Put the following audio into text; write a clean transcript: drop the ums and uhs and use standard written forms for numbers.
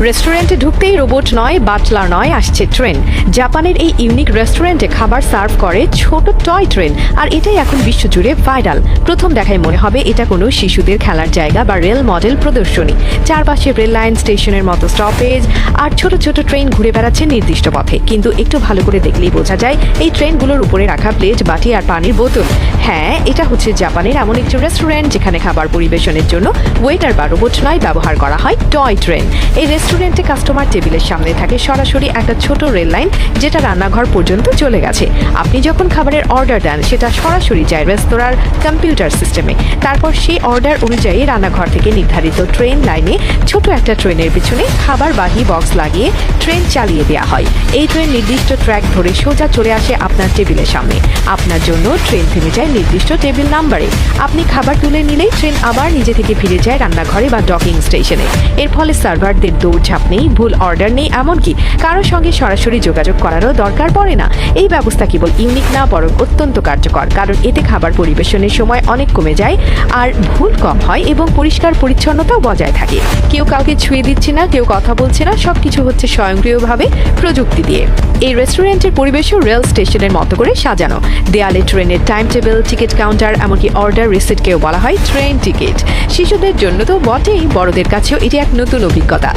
রেস্টুরেন্টে ঢুকতেই রোবট নয়, বাটলার নয়, আসছে ট্রেন। জাপানের এই ইউনিক রেস্টুরেন্টে খাবার সার্ভ করে ছোট টয় ট্রেন, আর এটাই এখন বিশ্বজুড়ে ভাইরাল। প্রথম দেখায় মনে হবে এটা কোনো শিশুদের খেলার জায়গা বা রেল মডেল প্রদর্শনী। চারপাশে রেল লাইন, স্টেশনের মতো স্টপেজ আর ছোট ছোট ট্রেন ঘুরে বেড়াচ্ছে নির্দিষ্ট পথে। কিন্তু একটু ভালো করে দেখলেই বোঝা যায় এই ট্রেনগুলোর উপরে রাখা প্লেট, বাটি আর পানির বোতল। হ্যাঁ, এটা হচ্ছে জাপানের এমন একটি রেস্টুরেন্ট যেখানে খাবার পরিবেশনের জন্য ওয়েটার বা রোবট নয়, ব্যবহার করা হয় টয় ট্রেন। এই রেস্টুরেন্টে কাস্টমার টেবিলের সামনে থাকে সরাসরি একটা ছোট রেল লাইন, যেটা রান্নাঘর পর্যন্ত চলে গেছে। আপনি যখন খাবারের অর্ডার দেন, সেটা সরাসরি যায় রেস্তোরাঁর কম্পিউটার সিস্টেমে। তারপর সেই অর্ডার অনুযায়ী রান্নাঘর থেকে নির্ধারিত ট্রেন লাইনে ছোট একটা ট্রেনের পিছনে খাবারবাহী বক্স লাগিয়ে ট্রেন চালিয়ে দেওয়া হয়। এই ট্রেন নির্দিষ্ট ট্র্যাক ধরে সোজা চলে আসে আপনার টেবিলের সামনে। আপনার জন্য ট্রেন থেমে যায় নির্দিষ্ট টেবিল নাম্বারে। আপনি খাবার তুলে নিলেই ট্রেন আবার নিজে থেকে ফিরে যায় রান্নাঘরে বা ডকিং স্টেশনে। এর ফলে সার্ভারদের দৌড়ঝাঁপ নেই, ভুল অর্ডার নেই, এমনকি কারোর সঙ্গে সরাসরি যোগাযোগ করারও দরকার পড়ে না। এই ব্যবস্থা কেবল ইউনিক না, বরং অত্যন্ত কার্যকর, কারণ এতে খাবার পরিবেশনের সময় অনেক কমে যায়, আর ভুল কম হয় এবং পরিষ্কার পরিচ্ছন্নতাও বজায় থাকে। কেউ কাউকে ছুঁয়ে দিচ্ছে না, কেউ কথা বলছে না, সবকিছু হচ্ছে স্বয়ংক্রিয়ভাবে প্রযুক্তি দিয়ে। এই রেস্টুরেন্টের পরিবেশও রেল স্টেশনের মতো করে সাজানো। দেয়ালে ট্রেনের টাইম টেবিল, টিকিট কাউন্টার, এমনকি অর্ডার রিসিটকেও বলা হয় ট্রেন টিকিট। শিশুদের জন্য তো বটেই, বড়দের কাছেও এটি এক নতুন অভিজ্ঞতা।